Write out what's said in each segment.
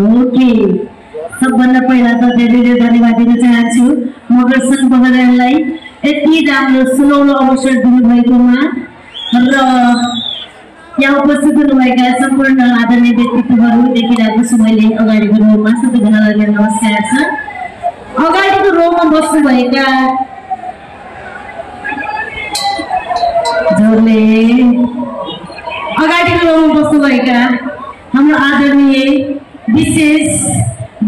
Okay सबभन्दा पहिला त धेरै धेरै धन्यवाद दिन चाहन्छु मगर सङ्घ महोदयलाई यति राम्रो सुनौलो अवसर दिनुभएकोमा र यहाँ उपस्थित हुनुभएका सम्पूर्ण आदरणीय व्यक्तित्वहरू देखिरहेको छु मैले अगाडिको रोमा सबैजनालाई मेरो नमस्कार छ। अगाडिको रोमा बस्नुभएका हाम्रो आदरणीय विशेष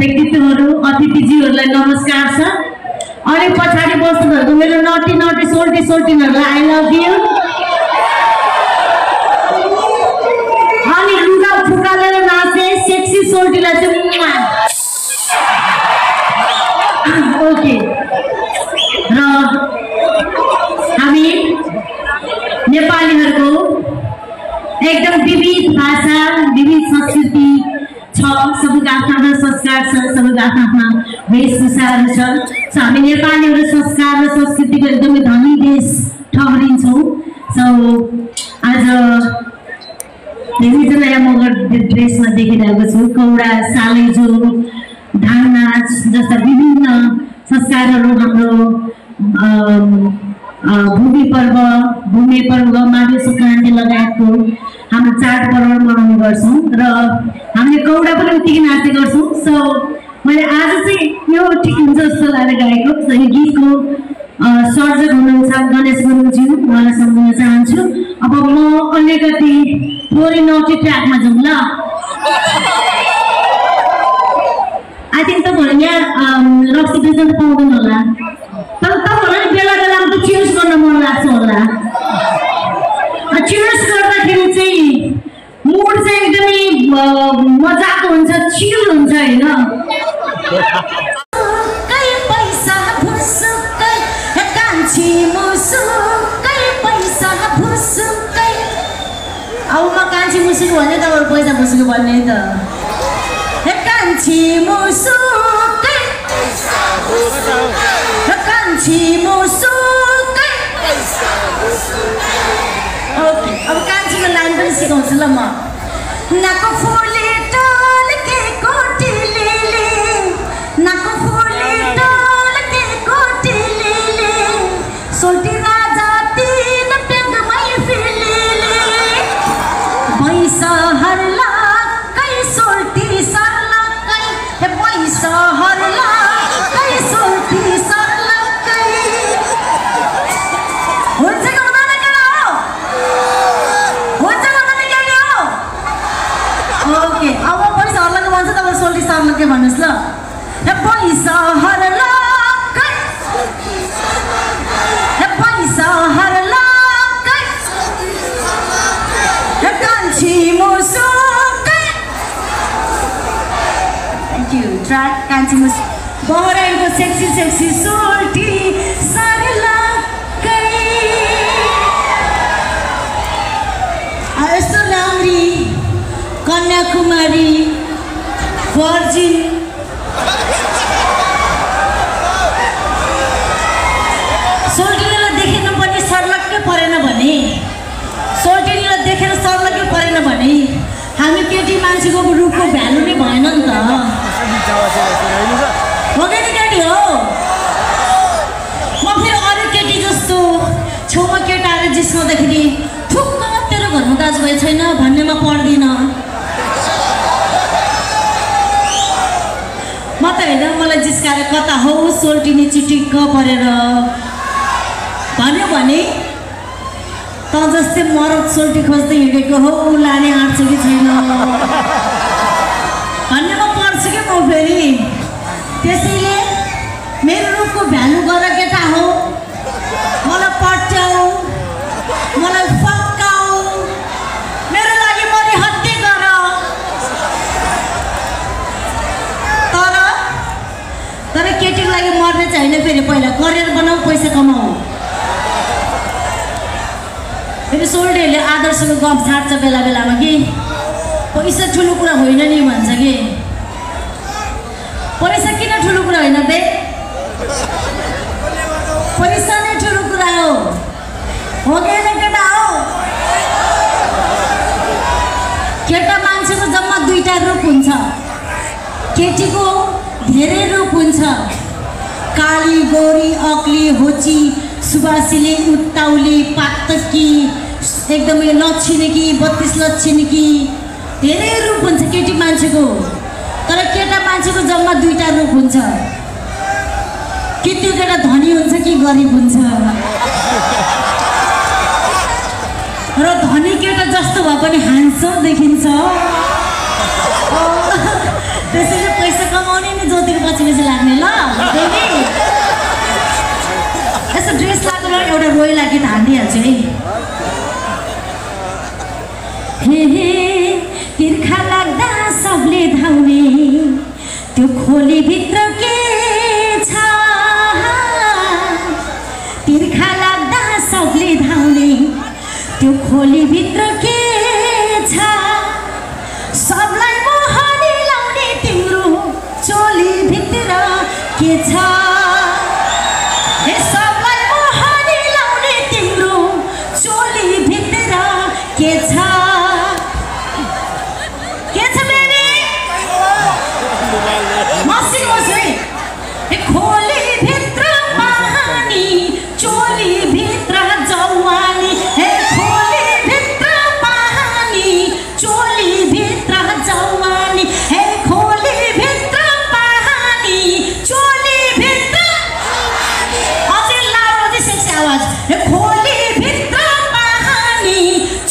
व्यक्तित्वहरू अतिथिज्यूहरूलाई नमस्कार छ। अनि पछाडि बस्नुभएको मेरो नटी नटी सोल्टी सोल्टिनहरूलाई आई लभ यु। अनि लुगा फुकालेर नाच्ने सेक्सी सोल्टीलाई चाहिँ ओके। र हामी नेपालीहरूको एकदम विविध भाषा विविध संस्कृति छ, सबैको आफ्नो आफ्नो संस्कार छ, सबैको आफ्नो आफ्नो वेशभूषाहरू छ। हामी नेपालीहरू संस्कार र संस्कृतिको एकदमै धनी देश ठहरिन्छौँ। सो आज धेरैजना यहाँ मगर ड्रेसमा देखिरहेको छु। कौडा सालैजो धाङ नाच जस्ता विभिन्न संस्कारहरू हाम्रो भूमि पर्व माघे सङ्क्रान्ति लगायतको हाम्रो चाडपर्व मनाउने गर्छौँ र हामीले कौडा पनि उत्तिकै नाच्ने गर्छौँ। सो मैले आज चाहिँ यो ठिक हुन्छ जस्तो लागेर गाएको। सो यो गीतको सर्जक हुनुहुन्छ गणेश गुरुङज्यू, उहाँलाई सम्झिन चाहन्छु। अब म अलिकति थोरै नटी ट्र्याकमा जाउँ ल। आई थिङ्क तपाईँहरू यहाँ रक्सी बेच्न त पाउँदैन होला, तर तपाईँहरूलाई बेला बेलामा त चियर्स गर्न मन लाग्छ होला। चियर्स गर्दाखेरि चाहिँ मुड चाहिँ एकदमै मजाको हुन्छ, चिल हुन्छ होइन। अब म कान्छी मुसुको भने तपाईँहरू पैसा मुसुको भन्ने त कान्छी मुसुकै कान्छी मुसुकै। ओके अब कान्छीको लाइन पनि सिकाउँछु ल म। नाको फुले टल्केको टिलीले, नाको फुले टल्केको टिलीले, सोल्टी राजा तीन पेङमै फिलीले, पैसाहरुला कै सोल्टी सर्लकै, हे पैसाहरुला कै सोल्टी सर्लकै। हुन्छ कि हुँदैन केटा हो? हुन्छ कि हुँदैन केटी हो? ओके अब पैसाहरुलाको भन्छ तपाईँ सोल्टी सर्लकै भन्नुहोस् ल। हे पैसाहरुला कै, हे पैसाहरुला कै, हे कान्छी मुसुकै। Thank you. ट्र्याक कान्छी मुस बहराइनको सेक्सी सेक्सी सोल्टी सर्लकै। यस्तो राम्री कन्याकुमारी भर्जिन सोल्टिनीलाई देखेर पनि सर्लक्कै परेन भने, सोल्टिनीलाई देखेर सर्लक्कै परेन भने हामी केटी मान्छेको रूपको भ्यालु नै भएन नि त। हो कि केटी हो? म फेरि अरू केटी जस्तो छेउमा केटाहरू जिस्काउँदाखेरि ठुक्क तेरो घरमा दाजुभाइ छैन भन्नेमा पर्दिनँ म त। होइन मलाई जिस्काएर कता हौ सोल्टिनी चिटिक्क परेर भन्यो भने त जस्तै मरद सोल्टी खोज्दै हिँडेको हौ लाने आँट छ कि छैन भन्नेमा पर्छु क्या म फेरि। त्यसैले मेरो रूपको भ्यालु गर केटा हो, मलाई पट्याऊ, मलाई फक्काऊ, मेरो लागि मरि हत्या गर। तर केटीको लागि मर्ने चाहिँ होइन, फेरि पहिला करियर बनाऊ, पैसा कमाऊ। फेरि सोल्टीहरूले आदर्शको गफ छाड्छ बेला बेलामा कि पैसा ठुलो कुरा होइन नि भन्छ कि। पैसा किन ठुलो कुरा होइन बे? पैसा नै ठुलो कुरा हो कि केटा हो? केटा मान्छेको जम्मा दुईटा रूप हुन्छ, केटीको धेरै रूप हुन्छ काली गोरी अग्ली होची सुबासिली उत्ताउली पातकी एकदमै लक्षिणकी 32 लक्षिणकी धेरै रूप हुन्छ केटी मान्छेको तर केटा मान्छेको जम्मा दुईटा रूप हुन्छ कि त्यो केटा धनी हुन्छ कि गरिब हुन्छ र धनी केटा जस्तो भए पनि ह्यान्डसम देखिन्छ त्यसैले पैसा कमाउने नि ज्योतिको पछि पछि लाग्ने ल यसो ड्रेस लागेर एउटा रोइला गीत हानिदिइहाल्छु है हे तिर्खा लाग्दा सबले धाउने त्यो खोली भित्र के छ तिर्खा लाग्दा सबले धाउने त्यो खोली भित्र के छ सबलाई मोहनी लाउने तिम्रो चोली भित्र के छ सबलाई मोहनी लाउने तिम्रो चोली भित्र के छ खोली भित्र पानी चोली भित्र जवानी खोली भित्र पानी चोली भित्र जवानी खोली भित्र पानी चोली भित्र अझै लाउड अझै सेक्सी आवाज खोली भित्र पानी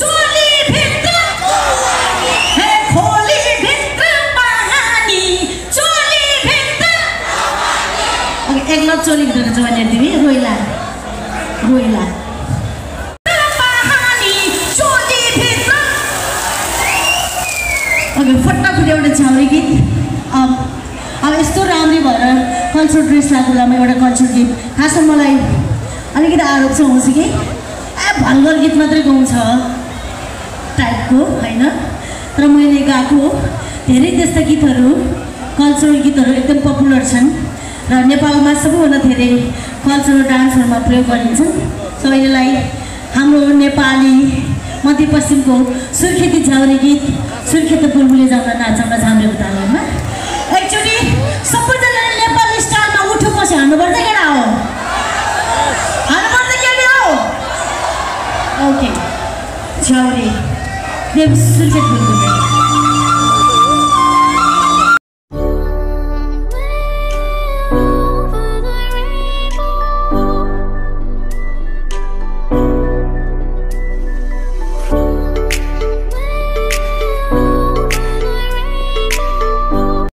चोली भित्र खोली भित्र पानी चोली भित्र एक लग चोली भित्र जवानी दिदी रोइला रोइला फटाफट एउटा छाउरी गीत अब यस्तो राम्री भएर कल्चरल ड्रेस लगाएको बेलामा एउटा कल्चरल गीत खासमा मलाई अलिकति आरोप चाहिँ आउँछ कि भल्गर गीत मात्रै गाउँछ टाइपको होइन तर मैले गाएको धेरै त्यस्ता गीतहरू कल्चरल गीतहरू एकदम पपुलर छन् र नेपालमा सबैभन्दा धेरै कल्चरल डान्सहरूमा प्रयोग गरिन्छ सबैलाई हाम्रो नेपाली मध्यपश्चिमको सुर्खेती झ्याउरे गीत सुर्खेत बुलबुले जाँदा नाचाउन झाम्रेको तालमा एकचोटि सबैजनाले नेपाली स्टाइलमा उठो पछि हान्नुपर्छ केटा हो हान्नुपर्छ केटी हो ओके झ्याउरे देव सुर्खेत बुलबुले